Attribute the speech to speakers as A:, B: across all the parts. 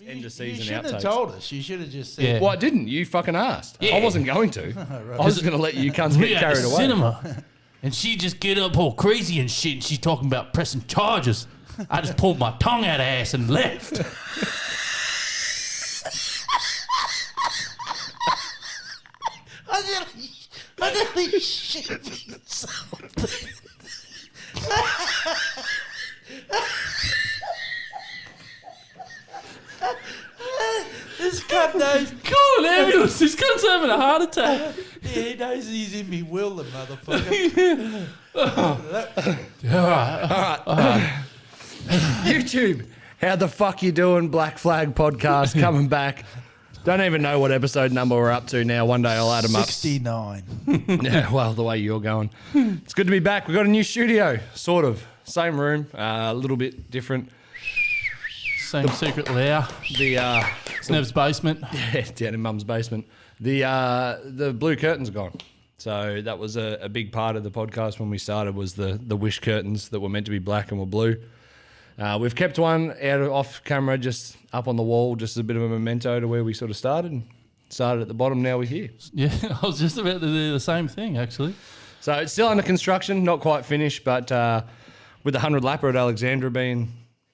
A: End of season
B: you shouldn't
A: outtakes.
B: have told us. You should have just said.
C: Yeah.
A: Well, I didn't. You fucking asked.
C: Yeah.
A: I wasn't going to. I was going to let you cunts
C: We
A: get
C: at
A: carried
C: the
A: away.
C: cinema, and she just get up all crazy and shit. And she's talking about pressing charges. I just pulled my tongue out of her ass and left.
B: I nearly shit something. This cunt knows.
C: Come on, ambulance! This cunt's having a heart attack.
B: Yeah, he knows he's in me will, the motherfucker.
C: All right.
A: YouTube, how the fuck you doing? Black Flag podcast coming back. Don't even know what episode number we're up to now. One day I'll add them up.
B: 69.
A: Yeah, well, the way you're going. It's good to be back. We've got a new studio, sort of. Same room, a little bit different.
C: Same secret lair.
A: It's
C: Nev's basement.
A: Yeah, down in Mum's basement. The blue curtains are gone. So that was a big part of the podcast when we started was the wish curtains that were meant to be black and were blue. We've kept one off camera, just up on the wall, just as a bit of a memento to where we sort of started. And started at the bottom, now we're here.
C: Yeah, I was just about to do the same thing, actually.
A: So it's still under construction, not quite finished, but with the 100 lapper at Alexandra being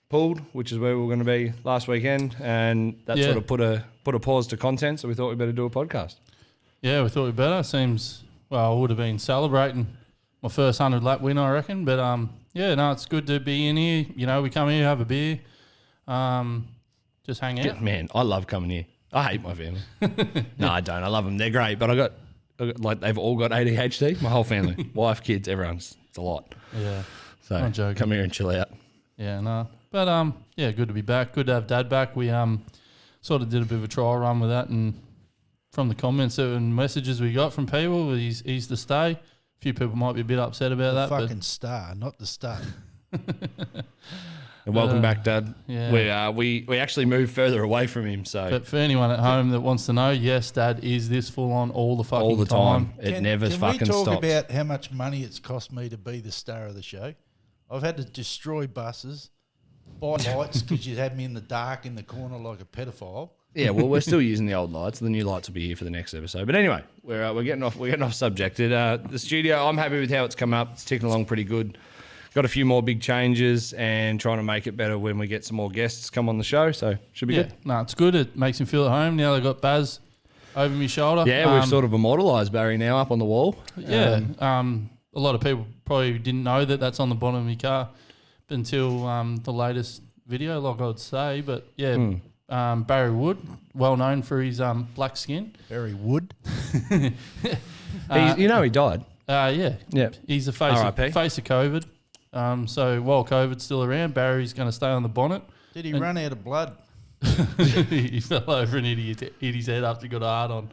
A: pulled, which is where we were going to be last weekend, and that sort of put a pause to content, so we thought we'd better do a podcast. Yeah,
C: we thought we'd better. Seems, well, I would have been celebrating my first 100 lap win, I reckon, but it's good to be in here. You know, we come here, have a beer, just hang out.
A: Man, I love coming here. I hate my family. No, I don't. I love them. They're great, but I got like they've all got ADHD. My whole family, wife, kids, everyone's. It's a lot.
C: Yeah.
A: So
C: Not joking.
A: come here and chill out.
C: Yeah, no. But good to be back. Good to have Dad back. We sort of did a bit of a trial run with that, and from the comments and messages we got from people, he's the stay. A few people might be a bit upset about that.
B: Fucking star, not the star.
A: And welcome back, Dad.
C: Yeah.
A: We actually moved further away from him. So,
C: but for anyone at home that wants to know, yes, Dad is this full on all the fucking
A: time. It never fucking stops.
B: Can we talk about how much money it's cost me to be the star of the show? I've had to destroy buses, buy lights because you had me in the dark in the corner like a pedophile.
A: Yeah, well, we're still using the old lights. The new lights will be here for the next episode. But anyway, we're getting off subject. The studio, I'm happy with how it's come up. It's ticking along pretty good. Got a few more big changes and trying to make it better when we get some more guests come on the show. So should be good.
C: No, it's good. It makes me feel at home. Now they've got Baz over my shoulder.
A: Yeah, we've sort of immortalised Barry now up on the wall.
C: Yeah. A lot of people probably didn't know that that's on the bottom of my car until the latest video, like I would say. But yeah, Barry Wood, well known for his black skin.
B: Barry Wood.
A: He died.
C: Yeah. He's the face of
A: RIP.
C: COVID. So while COVID's still around, Barry's going to stay on the bonnet.
B: Did he run out of blood?
C: He fell over and hit his head after he got a hard on.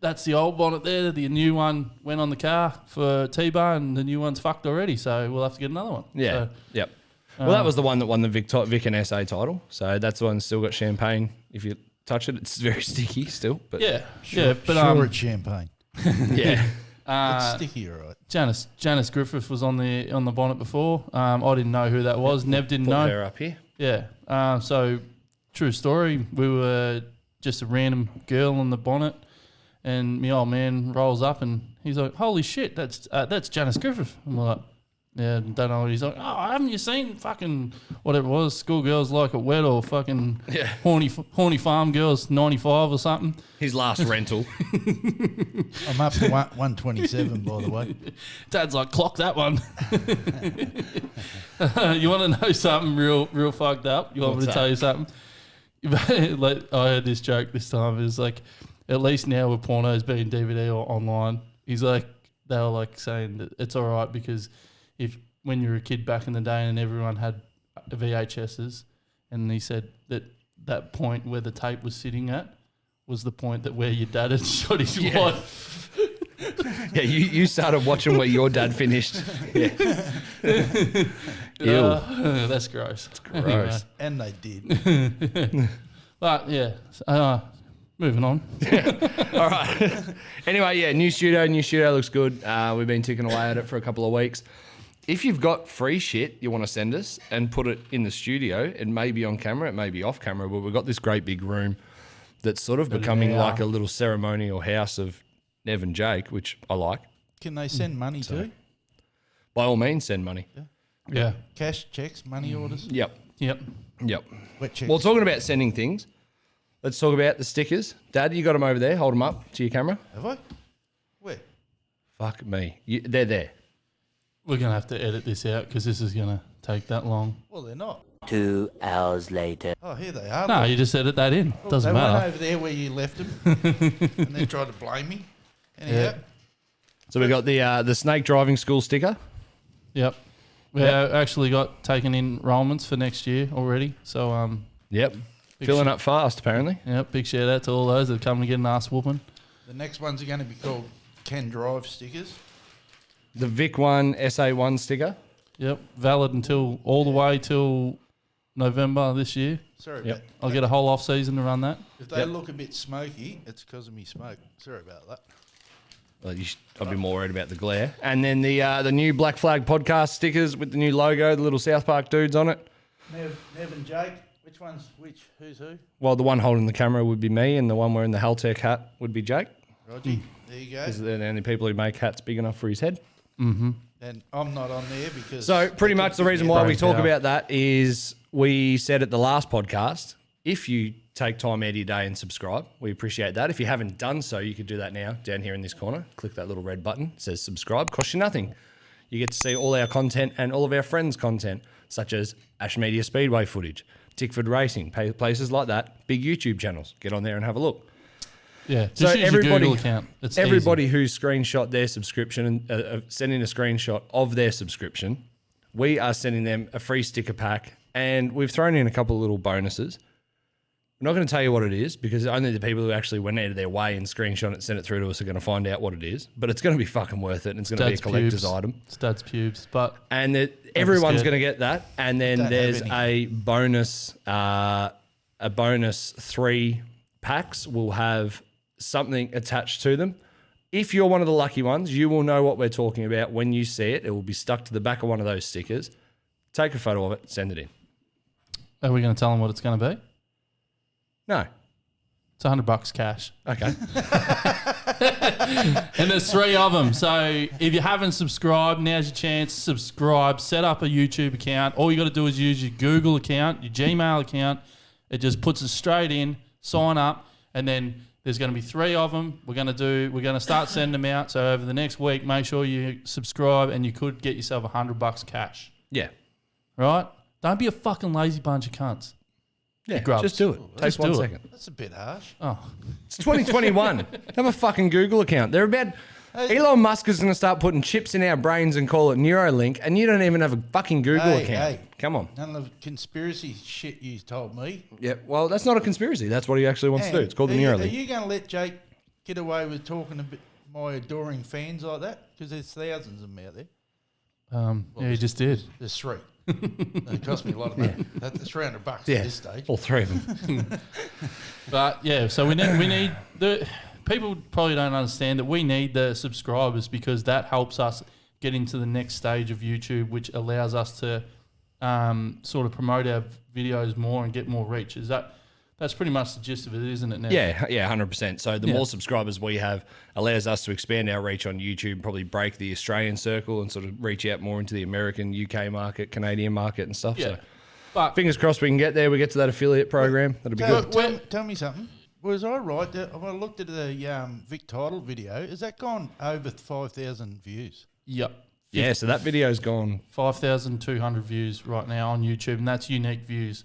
C: That's the old bonnet there. The new one went on the car for T-Bar, and the new one's fucked already. So we'll have to get another one.
A: Yeah.
C: So,
A: yep. Well, that was the one that won the Vic and SA title. So that's the one that's still got champagne. If you touch it, it's very sticky still. But
C: yeah.
B: But it's champagne.
A: Yeah.
B: It's sticky, all right.
C: Janice Griffith was on the bonnet before. I didn't know who that was. Nev didn't know.
A: Put her up here.
C: Yeah. So true story. We were just a random girl on the bonnet, and my old man rolls up and he's like, "Holy shit, that's Janice Griffith." I'm like, "Yeah, don't know." He's like, "Oh, haven't you seen fucking whatever it was, Schoolgirls Like It Wet or fucking horny farm girls 95 or something?"
A: His last rental.
B: I'm up to 127, by the way.
C: Dad's like, "Clock that one." You want to know something real fucked up? You want me to tell you something? Like, I heard this joke this time. It was like, at least now with pornos being DVD or online, he's like, they were like saying that it's all right because when you were a kid back in the day and everyone had VHSs, and he said that point where the tape was sitting at was the point that where your dad had shot his wife.
A: Yeah, you started watching where your dad finished. Yeah.
C: That's gross.
A: It's gross.
B: And they did.
C: But yeah, moving on.
A: All right. Anyway, yeah, new studio looks good. We've been ticking away at it for a couple of weeks. If you've got free shit you want to send us and put it in the studio, it may be on camera, it may be off camera, but we've got this great big room that's sort of becoming like a little ceremonial house of Nev and Jake, which I like.
B: Can they send money too?
A: By all means, send money.
C: Yeah.
B: Cash, checks, money orders?
A: Yep.
B: Wet checks?
A: Well, talking about sending things, let's talk about the stickers. Dad, you got them over there. Hold them up to your camera.
B: Have I? Where?
A: Fuck me. They're there.
C: We're going to have to edit this out because this is going to take that long.
B: Well, they're not.
D: 2 hours later.
B: Oh, here they are.
C: No, you just edit that in. Doesn't
B: they
C: matter.
B: went over there where you left them and then tried to blame me. Anyhow,
A: So we got the snake driving school sticker.
C: Yep. We actually got taken enrollments for next year already. So,
A: Yep. Filling up fast, apparently.
C: Yep. Big shout out to all those that come and get an ass whooping.
B: the next ones are going to be called Can Drive stickers.
A: The Vic 1 SA1 sticker.
C: Yep. Valid until all the way till November this year.
B: Sorry
A: Yep.
B: about
C: I'll get a whole off season to run that.
B: If they look a bit smoky, it's because of me smoke. Sorry about that.
A: Well, I'd be more worried about the glare. And then the new Black Flag podcast stickers with the new logo, the little South Park dudes on it.
B: Nev and Jake, which one's which? Who's who?
A: Well, the one holding the camera would be me, and the one wearing the Haltech hat would be Jake.
B: Roger. There you go.
A: Because they're the only people who make hats big enough for his head.
C: Mm-hmm.
B: And I'm not on there because...
A: So pretty much the reason why we
C: Brains
A: talk
C: out.
A: about that is we said at the last podcast, if you take time out of your day and subscribe, we appreciate that. If you haven't done so, you could do that now down here in this corner. Click that little red button. It says subscribe. Costs you nothing. You get to see all our content and all of our friends' content, such as Ash Media Speedway footage, Tickford Racing, places like that, big YouTube channels. Get on there and have a look.
C: Yeah.
A: So
C: Just use
A: everybody,
C: your Google account. It's
A: everybody who screenshot their subscription and sending a screenshot of their subscription, we are sending them a free sticker pack, and we've thrown in a couple of little bonuses. I'm not going to tell you what it is because only the people who actually went out of their way and screenshot it and sent it through to us are going to find out what it is. But it's going to be fucking worth it, and it's going to be a collector's item.
C: Studs pubes, but
A: And everyone's going to get that. And then
B: Don't
A: there's
B: have
A: a bonus 3 packs will have something attached to them. If you're one of the lucky ones, you will know what we're talking about when you see it. It will be stuck to the back of one of those stickers. Take a photo of it, send it in.
C: are we going to tell them what it's going to be?
A: No.
C: It's $100 cash.
A: Okay.
C: And there's 3 of them. So if you haven't subscribed, now's your chance to subscribe. Set up a YouTube account. All you got to do is use your Google account, your Gmail account. It just puts it straight in, sign up, and then there's going to be 3 of them. We're going to start sending them out. So over the next week, make sure you subscribe, and you could get yourself $100 cash.
A: Yeah.
C: Right? Don't be a fucking lazy bunch of cunts.
A: Yeah,
C: grubs.
A: just do it. Takes
C: Just
A: 1
C: do it.
A: second.
B: That's a bit harsh.
C: Oh,
A: It's 2021. Have a fucking Google account. They're about... Elon Musk is going to start putting chips in our brains and call it Neuralink, and you don't even have a fucking Google account.
B: Hey.
A: Come on.
B: None of the conspiracy shit you told me.
A: Yeah, well, that's not a conspiracy. That's what he actually wants to do. It's called the
B: Are
A: Neuralink.
B: you going to let Jake get away with talking about my adoring fans like that? Because there's thousands of them out there.
C: yeah, you just did.
B: There's 3. It cost me a lot of money. That's $300 at this stage.
A: All 3 of them.
C: But yeah, so we need the people probably don't understand that we need the subscribers because that helps us get into the next stage of YouTube, which allows us to sort of promote our videos more and get more reach. That's pretty much the gist of it, isn't it now?
A: Yeah, 100%. So the more subscribers we have allows us to expand our reach on YouTube, probably break the Australian circle and sort of reach out more into the American, UK market, Canadian market and stuff.
C: Yeah.
A: So
C: But
A: fingers crossed we can get there. We get to that affiliate program. That'll be good.
B: Tell me something. Was I right? When I looked at the Vic title video, has that gone over 5,000 views?
C: yep.
A: Yeah, so that video's gone.
C: 5,200 views right now on YouTube, and that's unique views,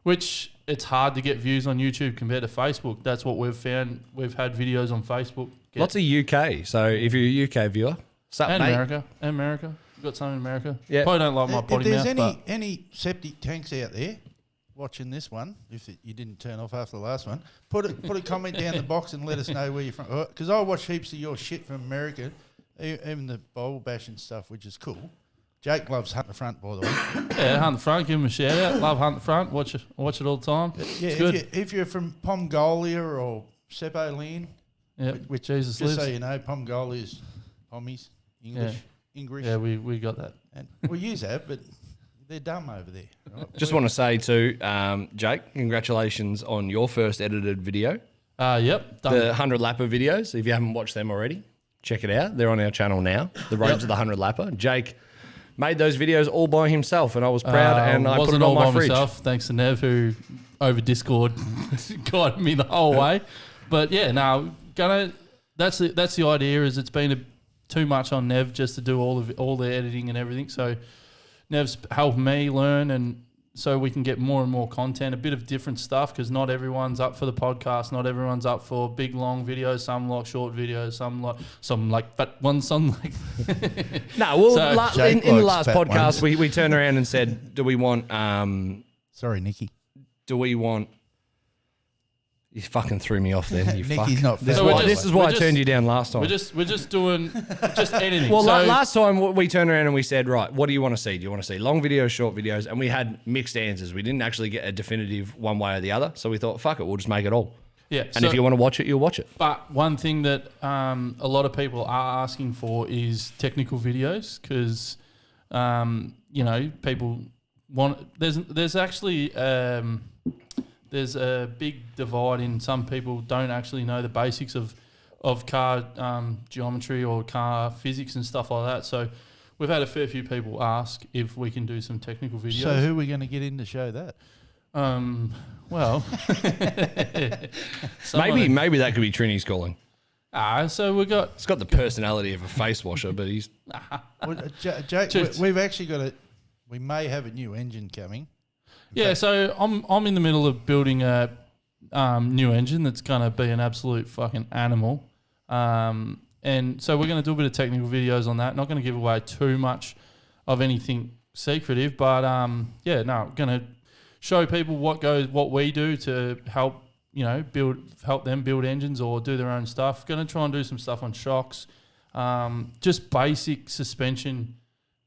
C: which it's hard to get views on YouTube compared to Facebook. That's what we've found. We've had videos on Facebook.
A: Lots of UK. So if you're a UK viewer,
C: and America. We've got some in America.
A: Yeah.
C: Probably don't like my
B: If
C: potty
B: there's
C: mouth,
B: any septic tanks out there watching this one, if you didn't turn off after the last one, put a comment down the box and let us know where you're from. Because I watch heaps of your shit from America, even the bowl bashing stuff, which is cool. Jake loves Hunt the Front, by the way.
C: Yeah, Hunt the Front. Give him a shout out. Love Hunt the Front. Watch it all the time.
B: Yeah,
C: It's good.
B: if you're from Pongolia or Seppo Land,
C: Yeah,
B: which
C: Jesus
B: just
C: lives.
B: so you know, Pongolia is Pommies, English.
C: Yeah, we got that.
B: And we use that, but they're dumb over there. Right?
A: Just want to say too, Jake, congratulations on your first edited video.
C: Yep. Done.
A: The 100 Lapper videos. If you haven't watched them already, check it out. They're on our channel now. The Road to the 100 Lapper. Jake made those videos all by himself, and I was proud, and I put it
C: wasn't
A: on
C: all
A: my
C: by
A: fridge.
C: myself, thanks to Nev, who over Discord guided me the whole way. But yeah, no, that's the idea. Is it's been too much on Nev just to do all the editing and everything. So Nev's helped me learn, and so we can get more and more content, a bit of different stuff, because not everyone's up for the podcast. Not everyone's up for big, long videos. Some like short videos. Some like fat ones. Some like...
A: No, well,
C: So-
A: in the
B: likes
A: last
B: fat
A: podcast,
B: ones.
A: we turned around and said, do we want...
B: Sorry, Nicky.
A: You fucking threw me off then, you fuck.
B: Nicky's not fat.
C: So we're just-
A: This is why I
C: we're
A: turned
C: just-
A: you down last time.
C: We're just doing just editing.
A: Well,
C: so,
A: last time we turned around and we said, right, what do you want to see? Do you want to see long videos, short videos? And we had mixed answers. We didn't actually get a definitive one way or the other. So we thought, fuck it, we'll just make it all.
C: yeah.
A: And if you want to watch it, you'll watch it.
C: But one thing that a lot of people are asking for is technical videos, because people want. There's actually there's a big divide in some people don't actually know the basics of car geometry or car physics and stuff like that. So we've had a fair few people ask if we can do some technical videos.
B: So who are we going to get in to show that?
C: Well, someone-
A: Maybe that could be Trini's calling.
C: So we got.
A: It's got the personality of a face washer, but he's...
B: Well, Jake,
C: Just-
B: we've actually got we may have a new engine coming.
C: Yeah, so I'm in the middle of building a new engine that's going to be an absolute fucking animal. And so we're going to do a bit of technical videos on that. Not going to give away too much of anything secretive, but going to show people what we do to help help them build engines or do their own stuff. Going to try and do some stuff on shocks, just basic suspension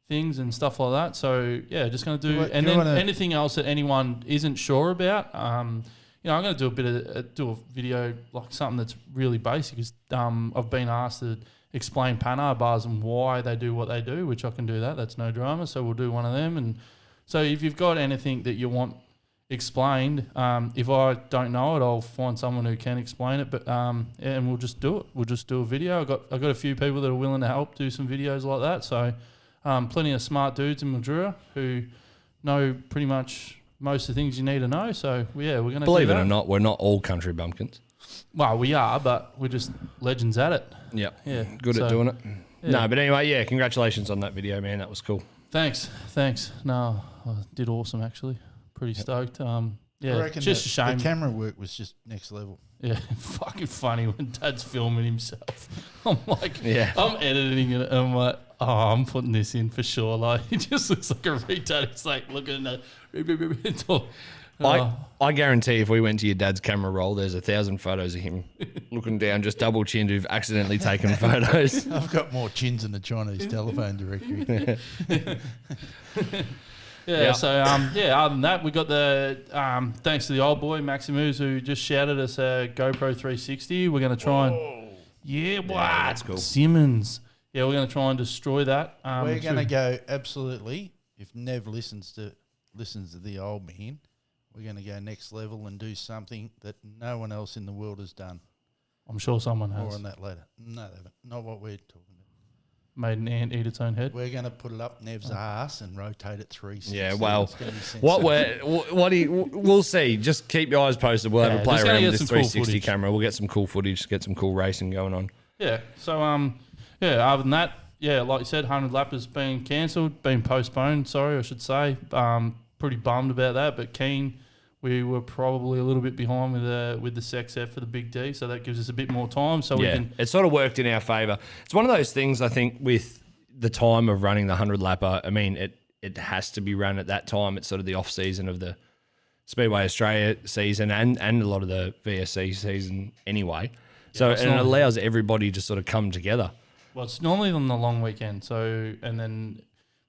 C: things and stuff like that. So yeah, just going to do, and then anything else that anyone isn't sure about. I'm going to do a bit of do a video like something that's really basic. Is I've been asked to explain Panhard bars and why they do what they do, which I can do that. That's no drama. So we'll do one of them. And so if you've got anything that you want explained, if I don't know it, I'll find someone who can explain it. But and we'll just do it. We'll just do a video. I've got a few people that are willing to help do some videos like that. So. Plenty of smart dudes in Mildura who know pretty much most of the things you need to know. So, yeah, we're going to
A: Believe it or not, we're not all country bumpkins.
C: Well, we are, but we're just legends at it.
A: Yep.
C: Yeah.
A: Good at doing it.
C: Yeah.
A: No, but anyway, yeah, congratulations on that video, man. That was cool.
C: Thanks. No, I did awesome, actually. Pretty stoked.
B: I
C: Yeah,
B: reckon
C: just a shame.
B: the camera work was just next level.
C: Yeah, fucking funny when Dad's filming himself. I'm like,
A: Yeah.
C: I'm editing it, and I'm like, oh, I'm putting this in for sure. Like, he just looks like a retard. It's like looking at
A: I guarantee if we went to your dad's camera roll, there's 1,000 photos of him looking down, just double chinned, who've accidentally taken photos.
B: I've got more chins than the Chinese telephone directory.
C: Yeah, so other than that, we got the thanks to the old boy Maximus who just shouted us a GoPro 360. We're going to try and
A: that's cool.
C: Simmons. Yeah, we're going to try and destroy that.
B: We're going to go absolutely. If Nev listens to the old man, we're going to go next level and do something that no one else in the world has done.
C: I'm sure someone
B: More
C: has
B: on that later. No, they haven't. Not what we're talking about.
C: made an ant eat its own head.
B: We're going to put it up Nev's ass and rotate it 360.
A: Yeah, well,
B: It's gonna be sensational.
A: we'll see. Just keep your eyes posted. We'll have a play
C: just gonna
A: around
C: get
A: with this
C: some cool
A: 360
C: footage.
A: camera. We'll get some cool footage, get some cool racing going on.
C: Yeah. So other than that, yeah, like you said, 100 Lap has been cancelled, been postponed. Sorry, I should say. Pretty bummed about that, but keen. We were probably a little bit behind with the sex F for the Big D, so that gives us a bit more time. So we can.
A: It sort of worked in our favour. It's one of those things, I think, with the time of running the 100 lapper. I mean, it has to be run at that time. It's sort of the off season of the Speedway Australia season and a lot of the VSC season anyway. So
C: it's
A: and it
C: not-
A: allows everybody to sort of come together.
C: Well, it's normally on the long weekend, so and then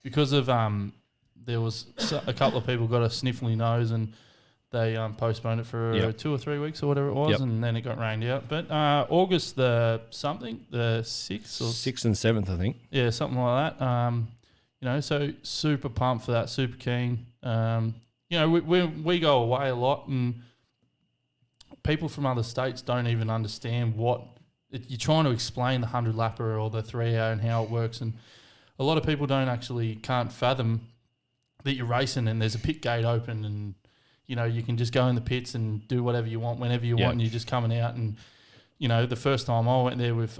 C: because of there was a couple of people got a sniffly nose and they postponed it for 2 or 3 weeks or whatever it was, and then it got rained out. But August the 6th or
A: 6th and 7th, I think.
C: Yeah, something like that. So super pumped for that, super keen. We go away a lot, and people from other states don't even understand you're trying to explain the 100 lapper or the 3 hour and how it works, and a lot of people can't fathom that you're racing and there's a pit gate open, and you can just go in the pits and do whatever you want whenever you want, and you're just coming out. And the first time I went there with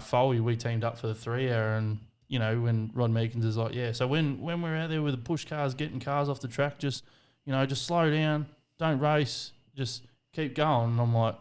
C: Foley, we teamed up for the 3 hour, and when Rod Meekins is like, so when we're out there with the push cars getting cars off the track, just slow down, don't race, just keep going. And I'm like,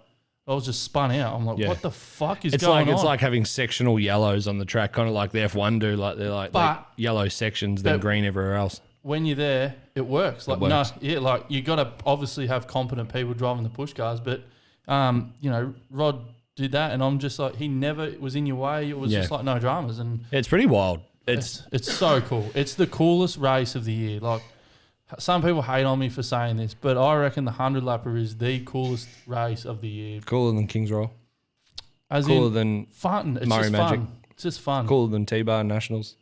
C: I was just spun out. I'm like, what the fuck is going on?
A: It's like having sectional yellows on the track, kind of like the F1 do. Like they're yellow sections, then green everywhere else.
C: When you're there, it works. Like you got to obviously have competent people driving the push cars, but Rod did that, and I'm just like, he never was in your way. It was just like no dramas, and
A: it's pretty wild.
C: It's so cool. It's the coolest race of the year. Like, some people hate on me for saying this, but I reckon the 100 lapper is the coolest race of the year.
A: Cooler than Kings Royal.
C: Cooler than fun. It's
A: Murray
C: just
A: Magic.
C: fun. It's just fun.
A: Cooler than T-Bar Nationals.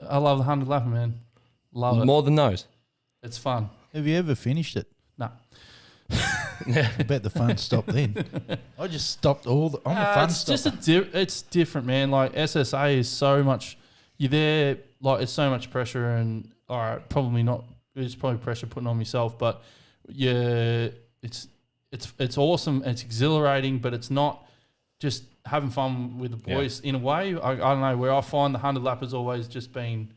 C: I love the 100 lapper, man. Love it.
A: More than those.
C: It's fun.
B: Have you ever finished it?
C: No.
B: I bet the fun stopped then. I just stopped I'm a fun stopper.
C: It's different, man. Like, SSA is so much. You're there, like, it's so much pressure, and all right, probably not. It's probably pressure putting on myself, but it's awesome. It's exhilarating, but it's not just having fun with the boys in a way. I don't know, where I find the 100 lappers always just been,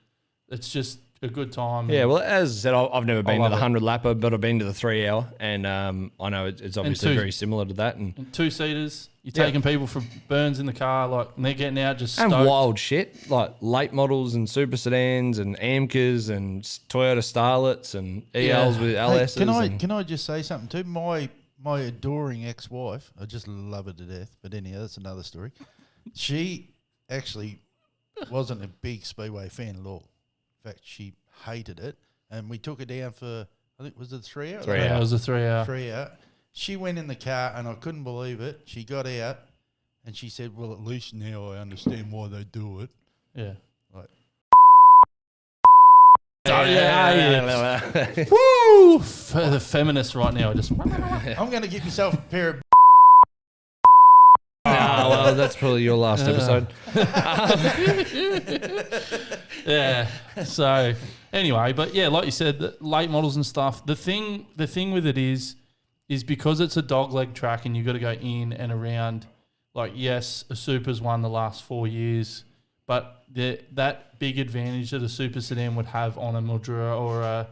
C: it's just a good time.
A: Yeah, well, as I said, I've never been to the 100 lapper, but I've been to the 3 hour, and I know it's obviously very similar to that. And
C: 2-seaters, you're taking people for burns in the car, like, and they're getting out just stoked.
A: And wild shit, like late models and super sedans and AMCAs and Toyota Starlets and ELs with LSs.
B: Hey, can I just say something too? My adoring ex-wife, I just love her to death, but anyhow, that's another story. She actually wasn't a big Speedway fan at all. In fact, she hated it, and we took her down for, I think, was it 3 hours?
A: 3 hour.
C: It was a 3 hour.
B: 3 hour. She went in the car, and I couldn't believe it. She got out, and she said, well, at least now I understand why they do it.
C: Yeah.
B: Like,
C: Woo! For the feminists right now, just.
B: I'm going to get myself a pair of.
A: Well, that's probably your last episode.
C: Yeah. So anyway, but yeah, like you said, the late models and stuff. The thing with it is because it's a dogleg track and you've got to go in and around. Like, yes, a Super's won the last 4 years, but that big advantage that a Super sedan would have on a Mildura or a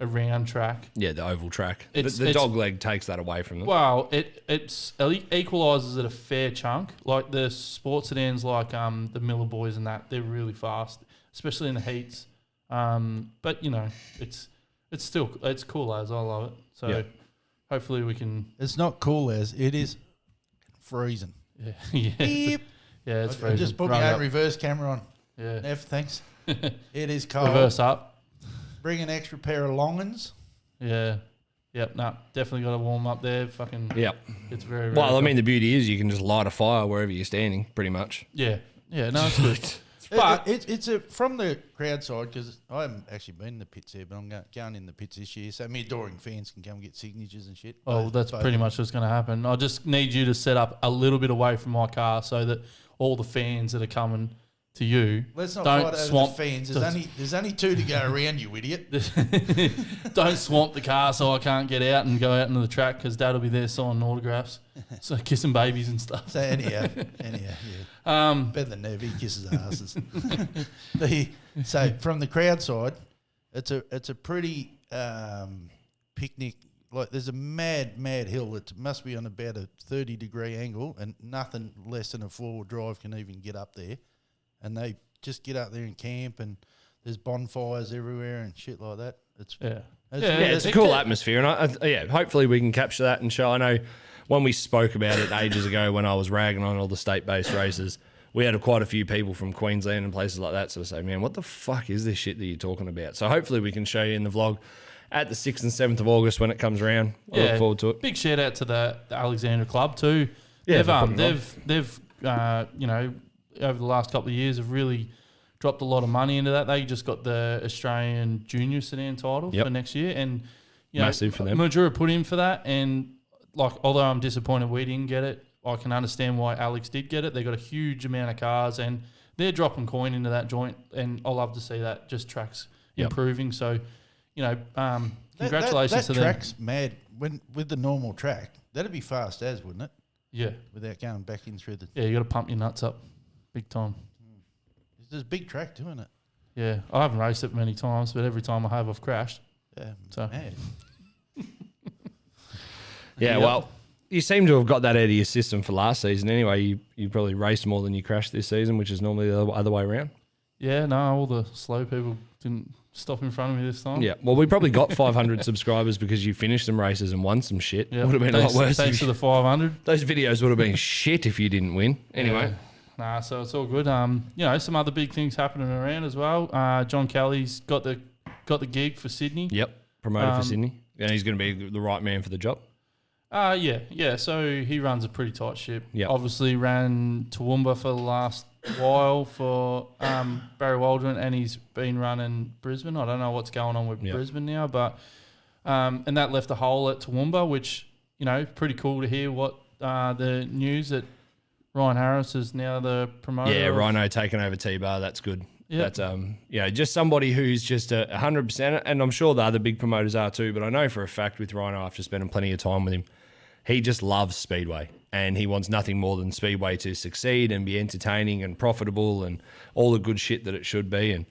C: round track.
A: Yeah, the oval track. The dog leg takes that away from them.
C: Well, it equalises it a fair chunk. Like the sports sedans, like the Miller Boys and that, they're really fast, especially in the heats. But it's cool as I love it. So hopefully we can.
B: It's not cool as it is freezing.
C: Yeah,
B: Beep.
C: Yeah, it's
B: I
C: freezing.
B: just put my own reverse camera on.
C: Yeah,
B: F, thanks. It is cold.
C: reverse up.
B: Bring an extra pair of longans.
C: Yeah. Yep. No, definitely got to warm up there. Fucking.
A: Yep.
C: It's very. very
A: Well, I
C: cool.
A: mean, the beauty is you can just light a fire wherever you're standing, pretty much.
C: Yeah. Yeah. No, it's good. But
B: it's from the crowd side, because I haven't actually been in the pits here, but I'm going in the pits this year, so me adoring fans can come and get signatures and shit.
C: That's pretty much what's going to happen. I just need you to set up a little bit away from my car so that all the fans that are coming to you
B: Let's not
C: don't
B: fight over
C: swamp
B: the fans. There's only two to go around, you idiot.
C: Don't swamp the car so I can't get out and go out into the track because Dad will be there signing autographs, so kissing babies and stuff.
B: So anyhow, yeah. Better than never. He kisses asses. So from the crowd side, it's a pretty picnic. Like, there's a mad hill that must be on about a 30-degree angle, and nothing less than a 4-wheel drive can even get up there. And they just get up there and camp, and there's bonfires everywhere and shit like that. It's
A: a cool atmosphere, and hopefully we can capture that and show. I know when we spoke about it ages ago when I was ragging on all the state-based races, we had quite a few people from Queensland and places like that sort of say, man, what the fuck is this shit that you're talking about? So hopefully we can show you in the vlog at the 6th and 7th of August when it comes around. I look forward to it.
C: Big shout out to the Alexandra club too.
A: Yeah,
C: they've you know, over the last couple of years have really dropped a lot of money into that. They just got the Australian Junior Sedan title for next year, and you know,
A: massive for them.
C: Mildura put in for that, and like although I'm disappointed we didn't get it, I can understand why Alex did get it. They got a huge amount of cars, and they're dropping coin into that joint, and I love to see that. Just tracks improving. So, you know, congratulations to them.
B: That track's mad. When with the normal track, that'd be fast as, wouldn't it?
C: Yeah.
B: Without going back in through the...
C: Yeah, you got to pump your nuts up big time.
B: There's a big track doing it.
C: Yeah, I haven't raced it many times, but every time I have, I've crashed.
B: Yeah,
C: so.
B: mad.
A: Yeah, well, you seem to have got that out of your system for last season anyway. You probably raced more than you crashed this season, which is normally the other way around.
C: Yeah, no, all the slow people didn't stop in front of me this time.
A: Yeah, well, we probably got 500 subscribers because you finished some races and won some shit.
C: Yeah.
A: Would have been a lot worse.
C: Thanks to the 500.
A: Those videos would have been shit if you didn't win. Anyway.
C: Yeah. Nah, so it's all good. You know, some other big things happening around as well. John Kelly's got the gig for Sydney.
A: Yep, promoted for Sydney. And he's going to be the right man for the job.
C: Yeah. So he runs a pretty tight ship.
A: Yep.
C: Obviously ran Toowoomba for the last while for Barry Waldron, and he's been running Brisbane. I don't know what's going on with Brisbane now, but and that left a hole at Toowoomba, which, you know, pretty cool to hear what the news that Ryan Harris is now the promoter.
A: Yeah, Rhino taking over T-Bar. That's good.
C: Yep.
A: That's just somebody who's just 100%, and I'm sure the other big promoters are too, but I know for a fact with Rhino, after spending plenty of time with him, he just loves Speedway, and he wants nothing more than Speedway to succeed and be entertaining and profitable and all the good shit that it should be. And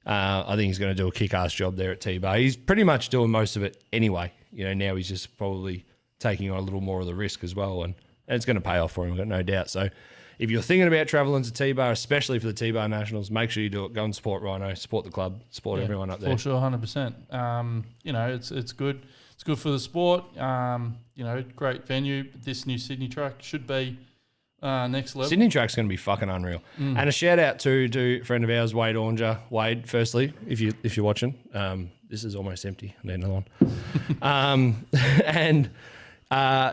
A: I think he's going to do a kick-ass job there at T-Bar. He's pretty much doing most of it anyway. You know, now he's just probably taking on a little more of the risk as well, and it's going to pay off for him, I've got no doubt. So if you're thinking about travelling to T-Bar, especially for the T-Bar Nationals, make sure you do it. Go and support Rhino, support the club, support everyone up there.
C: For sure, 100%. You know, it's good. It's good for the sport. You know, great venue. This new Sydney track should be next level.
A: Sydney track's going to be fucking unreal. And a shout out to a friend of ours, Wade Oranger. Wade, firstly, if you're watching, this is almost empty. I need another one. And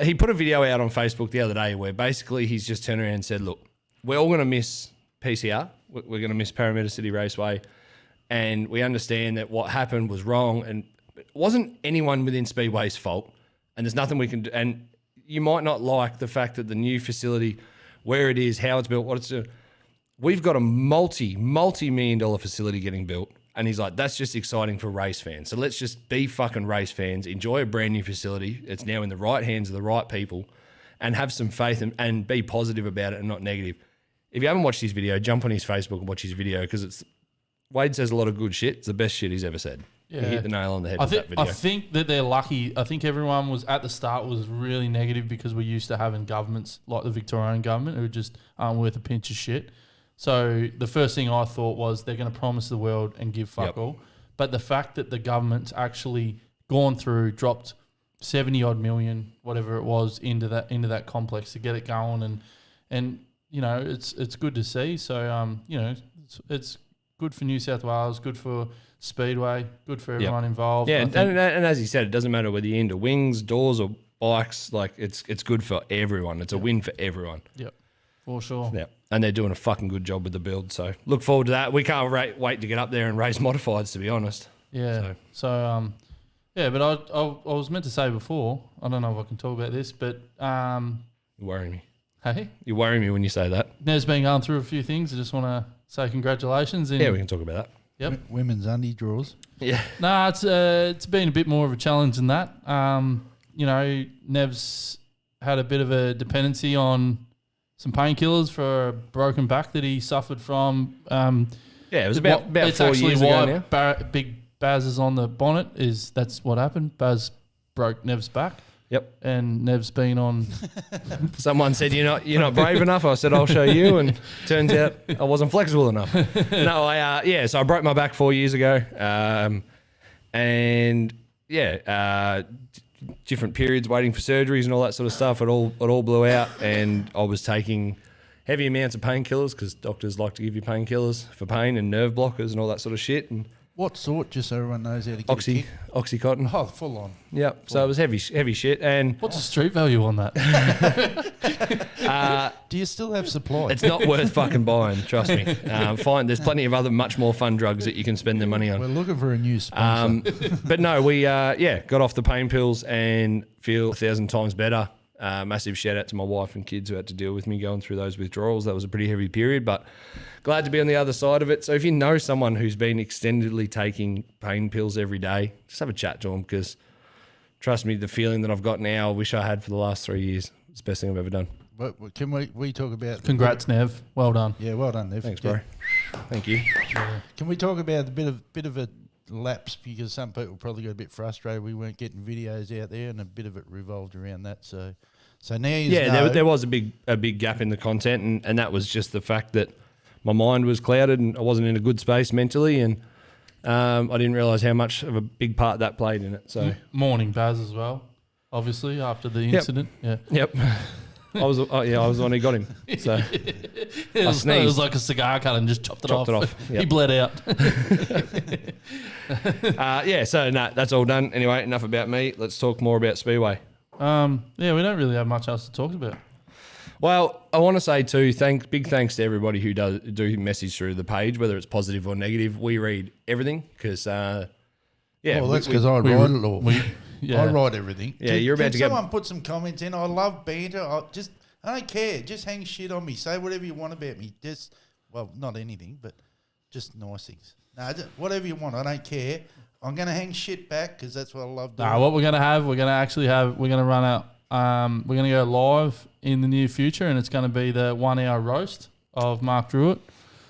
A: he put a video out on Facebook the other day where basically he's just turned around and said, look, we're all going to miss PCR. We're going to miss Parramatta City Raceway. And we understand that what happened was wrong, and it wasn't anyone within Speedway's fault. And there's nothing we can do. And you might not like the fact that the new facility, where it is, how it's built, what it's doing. We've got a multi-million-dollar facility getting built. And he's like, that's just exciting for race fans. So let's just be fucking race fans, enjoy a brand new facility. It's now in the right hands of the right people, and have some faith and be positive about it and not negative. If you haven't watched his video, jump on his Facebook and watch his video, because Wade says a lot of good shit. It's the best shit he's ever said. Yeah. He hit the nail on the head with that video.
C: I think that they're lucky. I think everyone was at the start was really negative because we're used to having governments like the Victorian government who just aren't worth a pinch of shit. So the first thing I thought was they're going to promise the world and give fuck all. But the fact that the government's actually gone through, dropped 70 odd million, whatever it was, into that complex to get it going, and you know, it's good to see. So you know, it's good for New South Wales, good for Speedway, good for everyone involved.
A: Yeah, and as he said, it doesn't matter whether you're into wings, doors, or bikes. Like it's good for everyone. It's a win for everyone.
C: Yep, for sure.
A: Yeah, and they're doing a fucking good job with the build. So look forward to that. We can't wait to get up there and race modifieds, to be honest.
C: Yeah. So yeah, but I was meant to say before, I don't know if I can talk about this, but
A: You worry me.
C: Hey,
A: You worry me when you say that.
C: Nev's been going through a few things. I just want to say congratulations.
A: Yeah, we can talk about that.
C: Yep.
B: Women's undie draws.
A: Yeah.
C: Nah, it's been a bit more of a challenge than that. You know, Nev's had a bit of a dependency on some painkillers for a broken back that he suffered from.
A: Yeah, it was about 4 years ago now.
C: It's actually why Big Baz is on the bonnet. That's what happened. Baz broke Nev's back.
A: Yep.
C: And Nev's been on.
A: Someone said you're not brave enough. I said I'll show you, and turns out I wasn't flexible enough. No, so I broke my back 4 years ago, and different periods waiting for surgeries and all that sort of stuff. It all blew out, and I was taking heavy amounts of painkillers because doctors like to give you painkillers for pain and nerve blockers and all that sort of shit. And
B: What sort, just so everyone knows how to get a kick?
A: Oxycontin.
B: Oh, full on.
A: Yep. So it was heavy shit. And
C: What's the street value on that?
B: Do you still have supply?
A: it's not worth fucking buying, trust me. Fine. There's plenty of other much more fun drugs that you can spend the money on.
B: We're looking for a new sponsor.
A: But no, we got off the pain pills and feel 1,000 times better. Massive shout out to my wife and kids who had to deal with me going through those withdrawals. That was a pretty heavy period, but glad to be on the other side of it. So if you know someone who's been extendedly taking pain pills every day, just have a chat to them, because trust me, the feeling that I've got now, I wish I had for the last 3 years. It's the best thing I've ever done.
B: But can we talk about...
C: Congrats, Nev. Well done.
B: Yeah, well done, Nev.
A: Thanks, bro. Thank you.
B: Can we talk about a bit of a lapse, because some people probably got a bit frustrated we weren't getting videos out there, and a bit of it revolved around that. So now
A: there was a big gap in the content, and that was just the fact that my mind was clouded and I wasn't in a good space mentally, and I didn't realise how much of a big part that played in it. So
C: Morning Baz as well, obviously, after the incident. Yeah.
A: Yep. I was the one who got him. So
C: It was
A: sneezed.
C: like a cigar cut and just chopped it off.
A: Yep.
C: He bled out.
A: So that's all done. Anyway, enough about me. Let's talk more about Speedway.
C: We don't really have much else to talk about.
A: Well, I want to say too, big thanks to everybody who do message through the page, whether it's positive or negative. We read everything because,
B: well, that's because I write it all.
C: Yeah.
B: I write everything.
A: Yeah, you're about to get...
B: someone put some comments in? I love banter. I don't care. Just hang shit on me. Say whatever you want about me. Not anything, but just nice things. No, whatever you want. I don't care. I'm going to hang shit back because that's what I love doing.
C: What we're going to have, we're going to run out. We're going to go live in the near future, and it's going to be the 1 hour roast of Mark Drewett.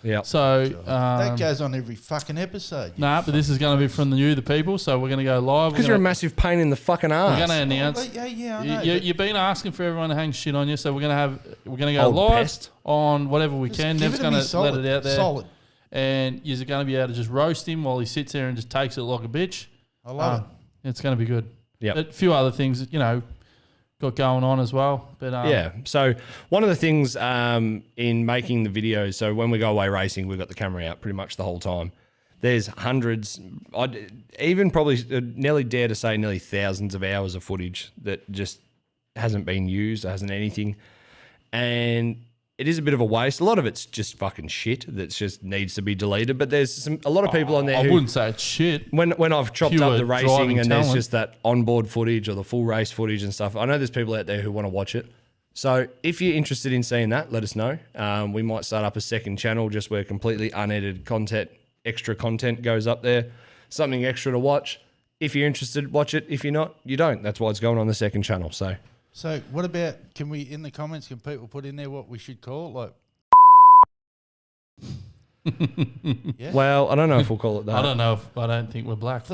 A: Yeah.
C: So
B: that goes on every fucking episode.
C: But this is going to be from the people. So we're going to go live.
A: Because you're a massive pain in the fucking ass.
C: We're going to announce.
B: I know.
C: You've been asking for everyone to hang shit on you, so we're going to go
A: Old
C: live
A: pest.
C: on whatever we
B: Just
C: can.
B: give
C: Nev's
B: it to
C: going
B: me
C: to let it out there.
B: Solid.
C: And you're going to be able to just roast him while he sits there and just takes it like a bitch.
B: I love it.
C: It's going to be good.
A: Yep.
C: A few other things, got going on as well. But
A: So one of the things in making the videos, so when we go away racing, we've got the camera out pretty much the whole time. There's hundreds, I'd even probably nearly dare to say nearly thousands of hours of footage that just hasn't been used, hasn't anything. And it is a bit of a waste. A lot of it's just fucking shit that just needs to be deleted. But there's a lot of people on there
C: I
A: who...
C: wouldn't say it's shit.
A: When I've chopped
C: Pure
A: up the racing
C: driving
A: and there's
C: talent.
A: just that onboard footage or the full race footage and stuff, I know there's people out there who want to watch it. So if you're interested in seeing that, let us know. We might start up a second channel just where completely unedited content, extra content goes up there, something extra to watch. If you're interested, watch it. If you're not, you don't. That's why it's going on the second channel. So
B: what about, can we, in the comments, can people put in there what we should call it? Like, yeah?
A: Well, I don't know if we'll call it that.
C: I don't think we're black.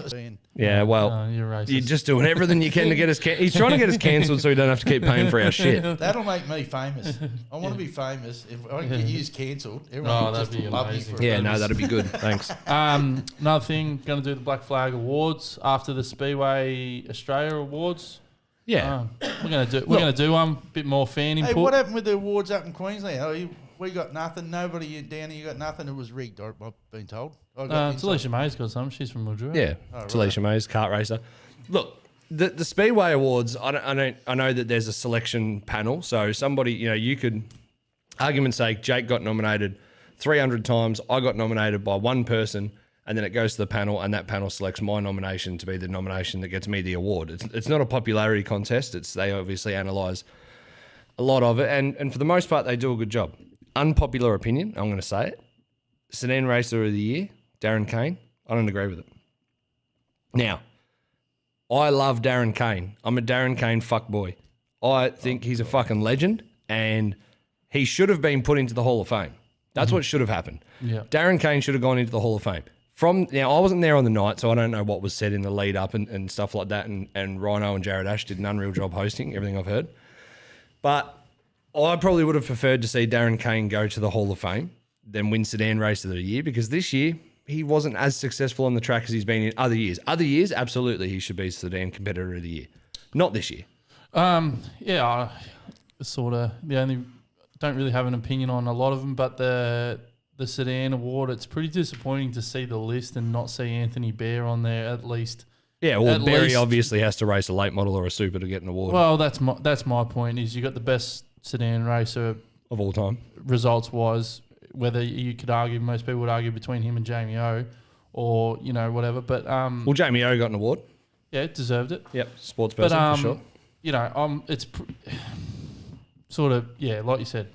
A: Yeah, well,
C: You're racist.
A: you're just doing everything you can to get us... He's trying to get us cancelled so we don't have to keep paying for our shit.
B: That'll make me famous. I want to be famous. If I can get you cancelled, everyone will
C: that'd
B: just
C: be
B: love me
C: amazing.
B: for it.
A: Yeah, no, that'd be good. Thanks.
C: Another thing, going to do the Black Flag Awards after the Speedway Australia Awards.
A: Yeah.
C: We're going to do one bit more fan input.
B: Hey, what happened with the awards up in Queensland? We got nothing. Nobody down here got nothing. It was rigged. I've been told.
C: Talisha May's got some. She's from Drewett.
A: Yeah, Talisha Mays, kart racer. Look, the Speedway Awards. I know that there's a selection panel. So somebody, you could, argument's sake, Jake got nominated 300 times. I got nominated by one person, and then it goes to the panel, and that panel selects my nomination to be the nomination that gets me the award. It's not a popularity contest. They obviously analyse a lot of it, and for the most part, they do a good job. Unpopular opinion, I'm going to say it. Sedan Racer of the Year, Darren Kane. I don't agree with it. Now, I love Darren Kane. I'm a Darren Kane fuckboy. I think he's a fucking legend, and he should have been put into the Hall of Fame. That's what should have happened.
C: Yeah.
A: Darren Kane should have gone into the Hall of Fame. Now, I wasn't there on the night, so I don't know what was said in the lead up and stuff like that, and Rhino and Jared Ash did an unreal job hosting, everything I've heard. But I probably would have preferred to see Darren Kane go to the Hall of Fame than win Sedan Race of the Year, because this year he wasn't as successful on the track as he's been in other years. Other years, absolutely, he should be Sedan Competitor of the Year. Not this year.
C: Sort of. The only don't really have an opinion on a lot of them, but the Sedan Award, it's pretty disappointing to see the list and not see Anthony Bear on there at least.
A: Yeah, well,
C: At
A: Barry
C: least-
A: obviously has to race a late model or a super to get an award
C: Well, that's my point. Is you got the best sedan racer
A: of all time.
C: results wise. Whether you could argue, most people would argue between him and Jamie O, or whatever. But
A: Well, Jamie O got an award.
C: yeah, deserved it.
A: Yep, sports
C: But
A: person for sure.
C: It's sort of like you said.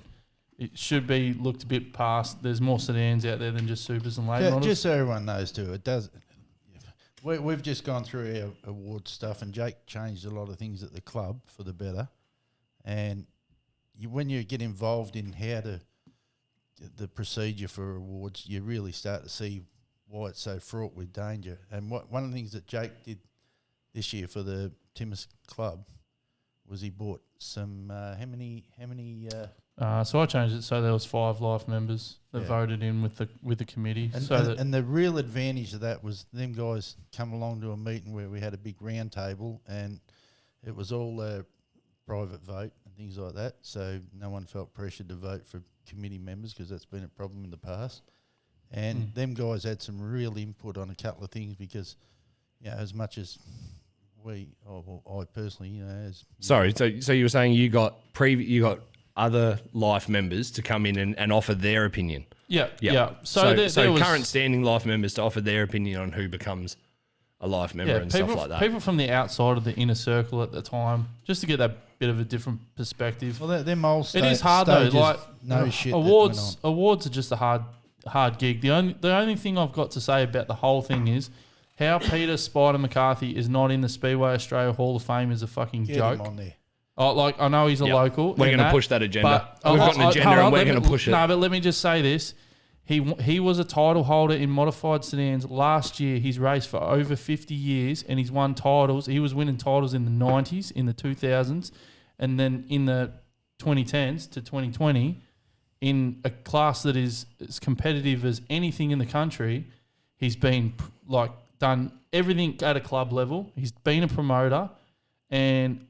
C: It should be looked a bit past. There's more sedans out there than just supers and late models.
B: Just so everyone knows too, it does. We've just gone through our award stuff, and Jake changed a lot of things at the club for the better. And when you get involved in the procedure for awards, you really start to see why it's so fraught with danger. And one of the things that Jake did this year for the Timmins Club was he bought some how many
C: so I changed it so there was 5 life members that voted in with the committee.
B: And the real advantage of that was them guys come along to a meeting where we had a big round table, and it was all a private vote and things like that. So no one felt pressured to vote for committee members, because that's been a problem in the past. And them guys had some real input on a couple of things, because as much as I personally,
A: Sorry, so you were saying you got other life members to come in and offer their opinion.
C: Yeah. So there was
A: current standing life members to offer their opinion on who becomes a life member and stuff like that.
C: People from the outside of the inner circle at the time, just to get that bit of a different perspective.
B: Well, them old
C: it is hard though. Like
B: shit.
C: Awards are just a hard gig. The only thing I've got to say about the whole thing is how Peter Spider McCarthy is not in the Speedway Australia Hall of Fame is a fucking joke.
B: Him on there.
C: I know he's a local.
A: We're going to push that agenda.
C: But
A: We've got an agenda and we're going to push it.
C: No, but let me just say this. He was a title holder in modified sedans last year. He's raced for over 50 years and he's won titles. He was winning titles in the 90s, in the 2000s, and then in the 2010s to 2020 in a class that is as competitive as anything in the country. He's been done everything at a club level. He's been a promoter, and